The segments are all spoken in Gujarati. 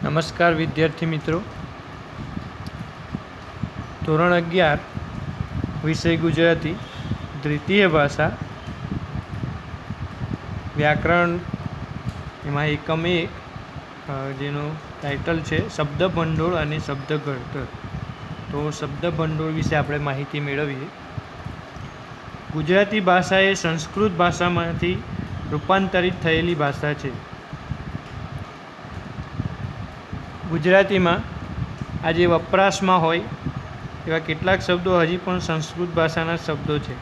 નમસ્કાર વિદ્યાર્થી મિત્રો, ધોરણ 11 વિષય ગુજરાતી દ્વિતીય ભાષા વ્યાકરણ એમાં એકમ 1 જેનું ટાઇટલ છે શબ્દ ભંડોળ અને શબ્દ ઘડતર. તો શબ્દ ભંડોળ વિશે આપણે માહિતી મેળવીએ. ગુજરાતી ભાષા એ સંસ્કૃત ભાષામાંથી રૂપાંતરિત થયેલી ભાષા છે. ગુજરાતીમાં આજે વપરાશમાં હોય એવા કેટલાક શબ્દો હજી પણ સંસ્કૃત ભાષાના શબ્દો છે,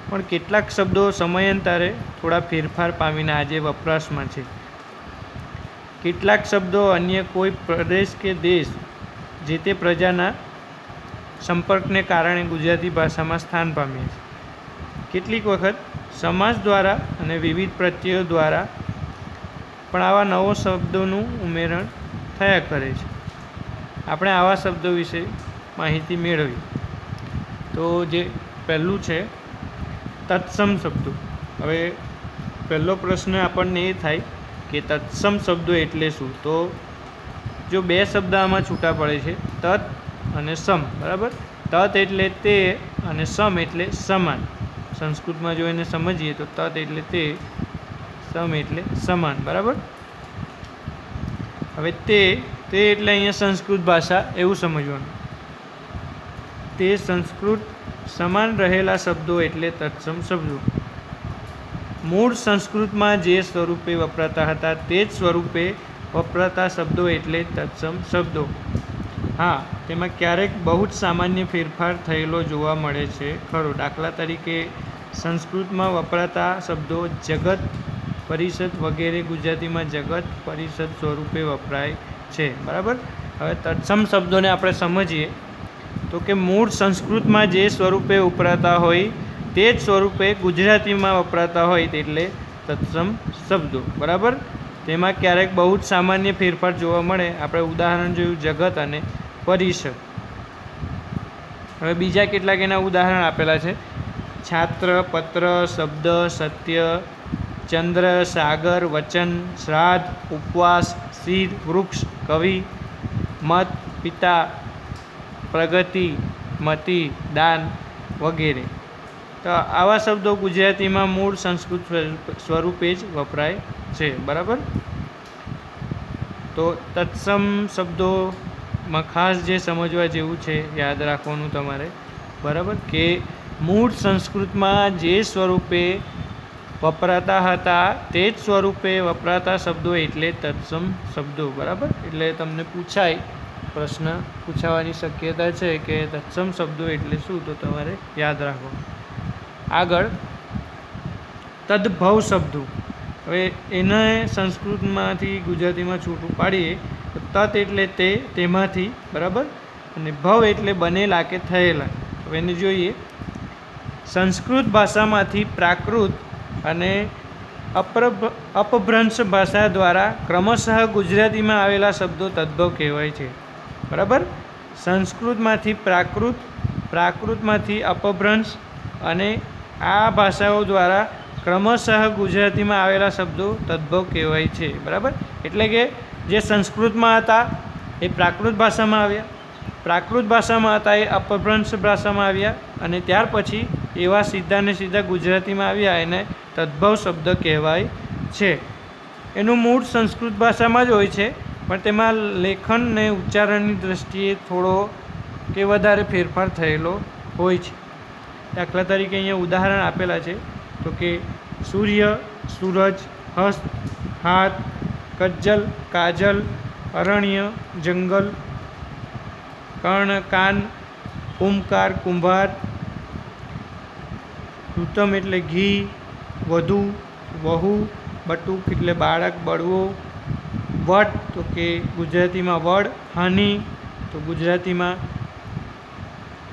પણ કેટલાક શબ્દો સમયાંતરે થોડા ફેરફાર પામીને આજે વપરાશમાં છે. કેટલાક શબ્દો અન્ય કોઈ પ્રદેશ કે દેશ જે તે પ્રજાના સંપર્કને કારણે ગુજરાતી ભાષામાં સ્થાન પામે છે. કેટલીક વખત સમાસ દ્વારા અને વિવિધ પ્રત્યયો દ્વારા પણ આવા નવો શબ્દોનું ઉમેરણ થયા કરે છે. આપણે આવા શબ્દો વિશે માહિતી મેળવી. તો જે પહેલું છે તત્સમ શબ્દો. હવે પહેલો પ્રશ્ન આપણને એ થાય કે તત્સમ શબ્દો એટલે શું? તો જો બે શબ્દ આમાં છૂટા પડે છે, તત અને સમ. બરાબર, તત એટલે તે અને સમ એટલે સમાન. સંસ્કૃતમાં જો એને સમજીએ તો તત એટલે તે, સમ એટલે સમાન. બરાબર, હવે તે એટલે અહીંયા સંસ્કૃત ભાષા એવું સમજવાનું. તે સંસ્કૃત સમાન રહેલા શબ્દો એટલે તત્સમ શબ્દો. મૂળ સંસ્કૃતમાં જે સ્વરૂપે વપરાતા હતા તે જ સ્વરૂપે વપરાતા શબ્દો એટલે તત્સમ શબ્દો. હા, તેમાં ક્યારેક બહુ જ સામાન્ય ફેરફાર થયેલો જોવા મળે છે ખરો. દાખલા તરીકે સંસ્કૃતમાં વપરાતા શબ્દો જગત, પરિષદ વગેરે ગુજરાતીમાં જગત, પરિષદ સ્વરૂપે વપરાય છે. બરાબર, હવે તત્સમ શબ્દોને આપણે સમજીએ તો કે મૂળ સંસ્કૃતમાં જે સ્વરૂપે વપરાતા હોય તે જ સ્વરૂપે ગુજરાતીમાં વપરાતા હોય એટલે તત્સમ શબ્દો. બરાબર, તેમાં ક્યારેક બહુ જ સામાન્ય ફેરફાર જોવા મળે. આપણે ઉદાહરણ જોયું જગત અને પરિષદ. હવે બીજા કેટલાક એના ઉદાહરણ આપેલા છે. છાત્ર, પત્ર, શબ્દ, સત્ય, ચંદ્ર, સાગર, વચન, શ્રાદ્ધ, ઉપવાસ, શિર, વૃક્ષ, કવિ, મત, પિતા, પ્રગતિ, મતિ, દાન વગેરે. તો આવા શબ્દો ગુજરાતીમાં મૂળ સંસ્કૃત સ્વરૂપે જ વપરાય છે. બરાબર, તો તત્સમ શબ્દોમાં ખાસ જે સમજવા જેવું છે, યાદ રાખવાનું તમારે. બરાબર, કે મૂળ સંસ્કૃતમાં જે સ્વરૂપે વપરાતા હતા તે જ સ્વરૂપે વપરાતા શબ્દો એટલે તત્સમ શબ્દો. બરાબર, એટલે તમને પૂછાય, પ્રશ્ન પૂછાવાની શક્યતા છે કે તત્સમ શબ્દો એટલે શું, તો તમારે યાદ રાખો. આગળ તદ્ભવ શબ્દો. હવે એને સંસ્કૃતમાંથી ગુજરાતીમાં છૂટું પાડીએ તો તત એટલે તે, તેમાંથી. બરાબર, અને ભવ એટલે બનેલા કે થયેલા. હવે એને જોઈએ. સંસ્કૃત ભાષામાંથી પ્રાકૃત અને અપભ્રંશ ભાષા દ્વારા ક્રમશઃ ગુજરાતીમાં આવેલા શબ્દો તદ્ભવ કહેવાય છે. બરાબર, સંસ્કૃતમાંથી પ્રાકૃત, પ્રાકૃતમાંથી અપભ્રંશ અને આ ભાષાઓ દ્વારા ક્રમશઃ ગુજરાતીમાં આવેલા શબ્દો તદ્ભવ કહેવાય છે. બરાબર, એટલે કે જે સંસ્કૃતમાં હતા એ પ્રાકૃત ભાષામાં આવ્યા, પ્રાકૃત ભાષામાં હતા એ અપભ્રંશ ભાષામાં આવ્યા, અને ત્યાર પછી એવા સીધા ને સીધા ગુજરાતીમાં આવ્યા, એને તદ્ભવ શબ્દ કહેવાય છે. એનું મૂળ સંસ્કૃત ભાષામાં જ હોય છે, પણ તેમાં લેખન ને ઉચ્ચારણની દ્રષ્ટિએ થોડો કે વધારે ફેરફાર થયેલો હોય છે. દાખલા તરીકે અહીંયા ઉદાહરણ આપેલા છે તો કે સૂર્ય, સૂરજ, હસ્ત, હાથ, કજ્જલ, કાજલ, અરણ્ય, જંગલ, કર્ણ, કાન, ઓમકાર, કુંભાર, ઋતમ એટલે ઘી, વધુ, વહુ, બટુક એટલે બાળક, બળવો, વટ તો કે ગુજરાતીમાં વડ, હાનિ તો ગુજરાતીમાં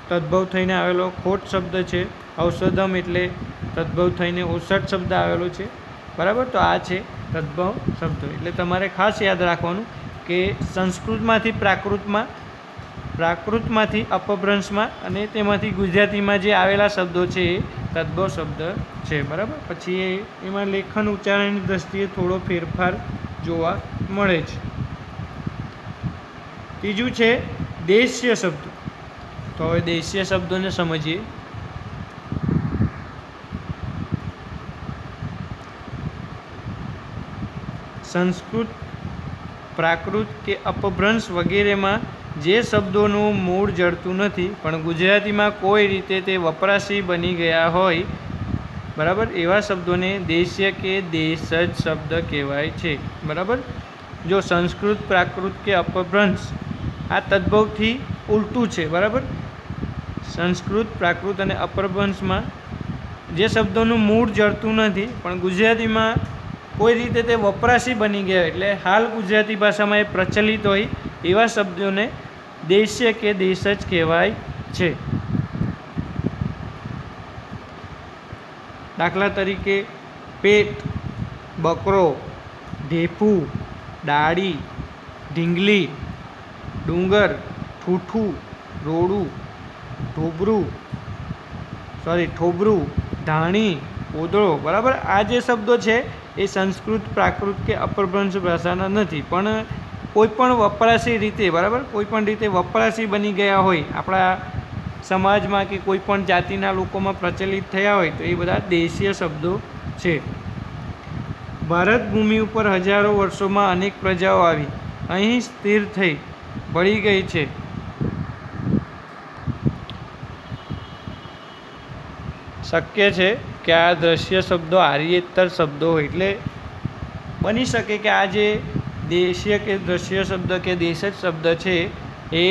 તદ્ભવ થઈને આવેલો ખોટ શબ્દ છે. ઔષધમ એટલે તદ્ભવ થઈને ઔષધ શબ્દ આવેલો છે. બરાબર, તો આ છે તદ્ભવ શબ્દો. એટલે તમારે ખાસ યાદ રાખવાનું કે સંસ્કૃતમાંથી પ્રાકૃતમાં, પ્રાકૃતમાંથી અપભ્રંશમાં અને તેમાંથી ગુજરાતીમાં જે આવેલા શબ્દો છે એ તદ્ભવ શબ્દ છે. બરાબર, પછી એમાં લેખન ઉચ્ચારણની દ્રષ્ટિએ થોડો ફેરફાર જોવા મળે છે. ત્રીજું છે દેશીય શબ્દો. તો હવે દેશીય શબ્દોને સમજીએ. સંસ્કૃત, પ્રાકૃત કે અપભ્રંશ વગેરેમાં જે શબ્દોનું મૂળ જડતું નથી પણ ગુજરાતીમાં કોઈ રીતે તે વપરાશી બની ગયા હોય, બરાબર, એવા શબ્દોને દેશીય કે દેશજ શબ્દ કહેવાય છે. બરાબર. જો સંસ્કૃત, પ્રાકૃત કે અપભ્રંશ આ તદ્ભવથી ઉલટું છે. બરાબર. સંસ્કૃત, પ્રાકૃત અને અપભ્રંશમાં જે શબ્દોનું મૂળ જડતું નથી પણ ગુજરાતીમાં કોઈ રીતે તે વપરાશી બની ગયા, એટલે હાલ ગુજરાતી ભાષામાં એ પ્રચલિત હોય એવા શબ્દોને દેશીય કે દેશજ કહેવાય છે. દાખલા તરીકે પેટ, બકરો, ઢેફું, ડાળી, ઢીંગલી, ડુંગર, ઠૂઠું, રોડું, ઠોબરું, ધાણી, ઓદળો. બરાબર. આ જે શબ્દો છે એ સંસ્કૃત, પ્રાકૃત કે અપભ્રંશ ભાષાના નથી પણ કોઈ પણ વપરાશી રીતે, બરાબર, કોઈ પણ રીતે વપરાશી બની ગયા હોય, આપણા સમાજમાં કે કોઈ પણ જાતિના લોકોમાં પ્રચલિત થયા હોય, તો એ બધા દેશીય શબ્દો છે. ભારત ભૂમિ ઉપર હજારો વર્ષોમાં અનેક પ્રજાઓ આવી અહીં સ્થિર થઈ ભળી ગઈ છે. શક્ય છે કે આ દ્રશ્ય શબ્દો આર્યેતર શબ્દો હોય, એટલે બની શકે કે આ જે દેશીય કે દ્રશ્ય શબ્દ કે દેશજ શબ્દ છે એ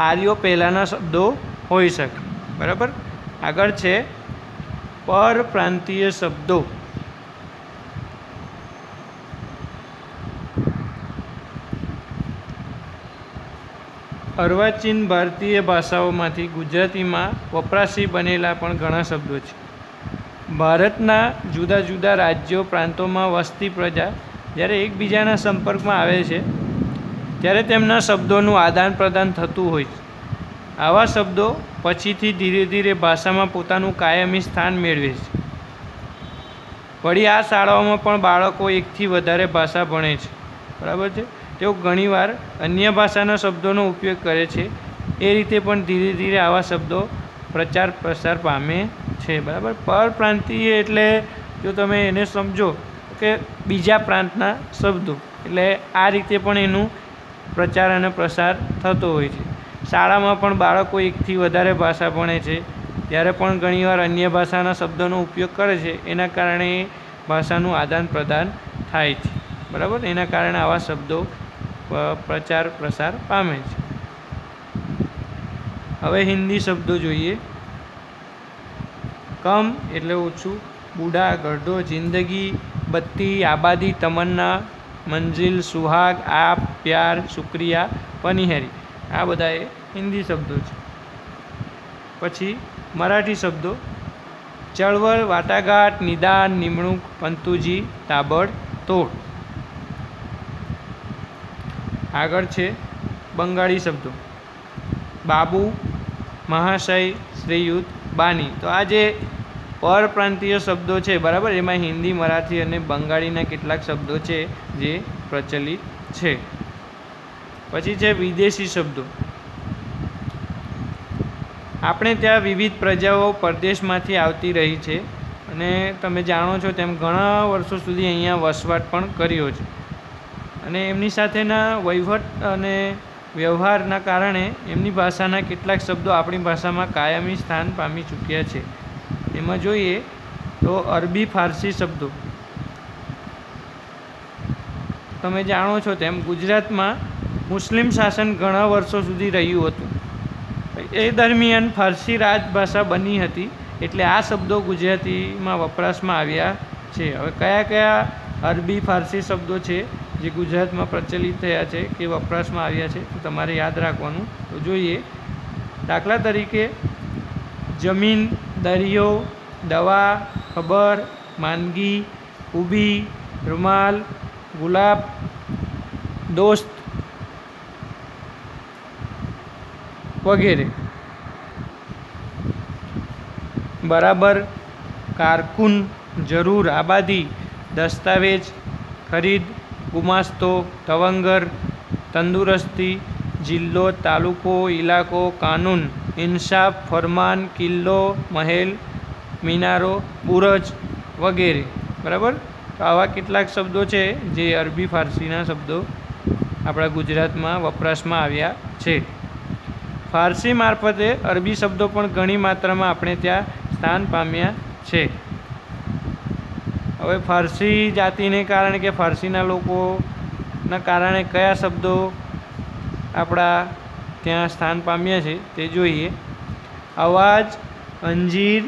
આર્યો પહેલાંના શબ્દો હોઈ શકે. બરાબર. આગળ છે પરપ્રાંતીય શબ્દો. અર્વાચીન ભારતીય ભાષાઓમાંથી ગુજરાતીમાં વપરાશી બનેલા પણ ઘણા શબ્દો છે. ભારતના જુદા જુદા રાજ્યો, પ્રાંતોમાં વસતી પ્રજા જ્યારે એકબીજાના સંપર્કમાં આવે છે ત્યારે તેમના શબ્દોનું આદાન પ્રદાન થતું હોય છે. આવા શબ્દો પછીથી ધીરે ધીરે ભાષામાં પોતાનું કાયમી સ્થાન મેળવે છે. વળી આ શાળાઓમાં પણ બાળકો એકથી વધારે ભાષા ભણે છે. બરાબર છે. તેઓ ઘણીવાર અન્ય ભાષાના શબ્દોનો ઉપયોગ કરે છે. એ રીતે પણ ધીરે ધીરે આવા શબ્દો પ્રચાર પ્રસાર પામે છે. બરાબર. પરપ્રાંતીય એટલે જો તમે એને સમજો કે બીજા પ્રાંતના શબ્દો, એટલે આ રીતે પણ એનું પ્રચાર અને પ્રસાર થતો હોય છે. શાળામાં પણ બાળકો એકથી વધારે ભાષા ભણે છે ત્યારે પણ ઘણીવાર અન્ય ભાષાના શબ્દોનો ઉપયોગ કરે છે. એના કારણે ભાષાનું આદાન પ્રદાન થાય છે. બરાબર. એના કારણે આવા શબ્દો પ્રચાર પ્રસાર પામે છે. હવે હિન્દી શબ્દો જોઈએ. કમ એટલે ઓછું, બુઢા, ગઢો, જિંદગી, બત્તી, આબાદી, તમન્ના, મંજિલ, સુહાગ, આપ, પ્યાર, શુક્રિયા, પનિહેરી. આ બધા એ હિન્દી શબ્દો છે. પછી મરાઠી શબ્દો ચળવળ, વાટાઘાટ, નિદાન, નિમણૂક, પંતુજી, તાબડતોડ. આગળ છે બંગાળી શબ્દો બાબુ, મહાશય, શ્રીયુત, બાની. તો આ જે પરપ્રાંતીય શબ્દો છે, બરાબર, એમાં હિન્દી, મરાઠી અને બંગાળીના કેટલાક શબ્દો છે જે પ્રચલિત છે. પછી છે વિદેશી શબ્દો. આપણે ત્યાં વિવિધ પ્રજાઓ પરદેશમાંથી આવતી રહી છે અને તમે જાણો છો તેમ ઘણા વર્ષો સુધી અહીંયા વસવાટ પણ કર્યો છે અને એમની સાથેના વહીવટ અને વ્યવહારના કારણે એમની ભાષાના કેટલાક શબ્દો આપણી ભાષામાં કાયમી સ્થાન પામી ચૂક્યા છે. એમાં જોઈએ તો અરબી, ફારસી શબ્દો. તમે જાણો છો તેમ ગુજરાતમાં મુસ્લિમ શાસન ઘણા વર્ષો સુધી રહ્યું હતું. એ દરમિયાન ફારસી રાજભાષા બની હતી, એટલે આ શબ્દો ગુજરાતીમાં વપરાશમાં આવ્યા છે. હવે કયા કયા અરબી, ફારસી શબ્દો છે જે ગુજરાતમાં પ્રચલિત થયા છે કે વપરાશમાં આવ્યા છે તો તમારે યાદ રાખવાનું. તો જોઈએ. દાખલા તરીકે જમીન, દરિયો, દવા, ખબર, માંદગી, ઊભી, રૂમાલ, ગુલાબ, દોસ્ત વગેરે. બરાબર, કારકુન, જરૂર, આબાદી, દસ્તાવેજ, ખરીદ, ગુમાસ્તો, તવંગર, તંદુરસ્તી, જિલ્લો, તાલુકો, ઇલાકો, કાનૂન, ઇન્સાફ, ફરમાન, કિલ્લો, મહેલ, મિનારો, બુરજ વગેરે. બરાબર. તો આવા કેટલાક શબ્દો છે જે અરબી ફારસીના શબ્દો આપણા ગુજરાતમાં વપરાશમાં આવ્યા છે. ફારસી મારફતે અરબી શબ્દો પણ ઘણી માત્રામાં આપણે ત્યાં સ્થાન પામ્યા છે. હવે ફારસી જાતિને કારણે કે ફારસીના લોકોના કારણે કયા શબ્દો આપણા ત્યાં સ્થાન પામ્યા છે તે જોઈએ. અવાજ, અંજીર,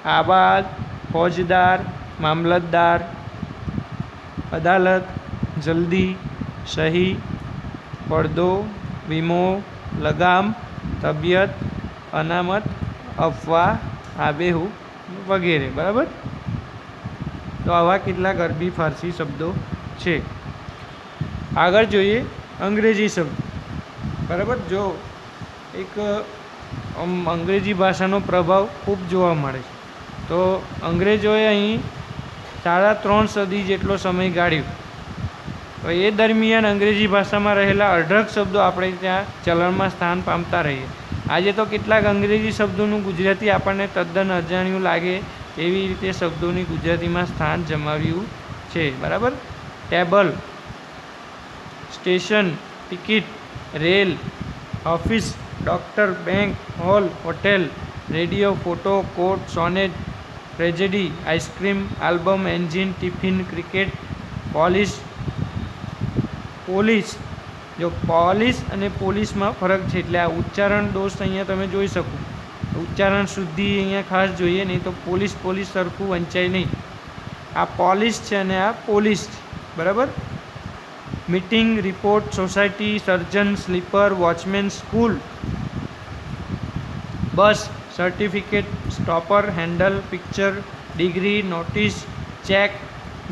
આબાદ, ફોજદાર, મામલતદાર, અદાલત, જલ્દી, સહી, પડદો, વીમો, લગામ, તબિયત, અનામત, અફવા, આબેહુ વગેરે. બરાબર. તો આવા કેટલાક અરબી ફારસી શબ્દો છે. આગળ જોઈએ અંગ્રેજી શબ્દ. બરાબર. જો એક અંગ્રેજી ભાષાનો પ્રભાવ ખૂબ જોવા મળે છે. તો અંગ્રેજોએ અહીં 3.5 સદી જેટલો સમય ગાળ્યો. તો એ દરમિયાન અંગ્રેજી ભાષામાં રહેલા અઢળક શબ્દો આપણે ત્યાં ચલણમાં સ્થાન પામતા રહીએ. આજે તો કેટલાક અંગ્રેજી શબ્દોનું ગુજરાતી આપણને તદ્દન અજાણ્યું લાગે એવી રીતે શબ્દોની ગુજરાતીમાં સ્થાન જમાવ્યું છે. બરાબર. Table, station, ticket, rail, office, doctor, bank, hall, hotel, radio, photo, court, sonnet, tragedy, ice cream, album, engine, tiffin, cricket, police. જો પોલીસ અને પોલીસમાં ફરક છે એટલે આ ઉચ્ચારણ દોષ અહીંયા તમે જોઈ શકો. ઉચ્ચારણ શુદ્ધિ અહીંયા ખાસ જોઈએ, નહીં તો પોલીસ સરખું વંચાય નહીં. આ પોલીસ છે અને આ પોલીસ છે. બરાબર. Meeting, report, society, surgeon, slipper, watchman, school, bus, certificate, stopper, handle, picture, degree, notice, cheque,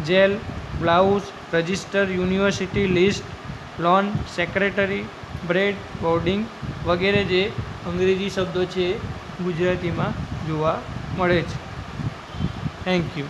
jail, blouse, register, university, list, loan, secretary, bread, boarding વગેરે જે અંગ્રેજી શબ્દો છે ગુજરાતીમાં જોવા મળે છે. Thank you.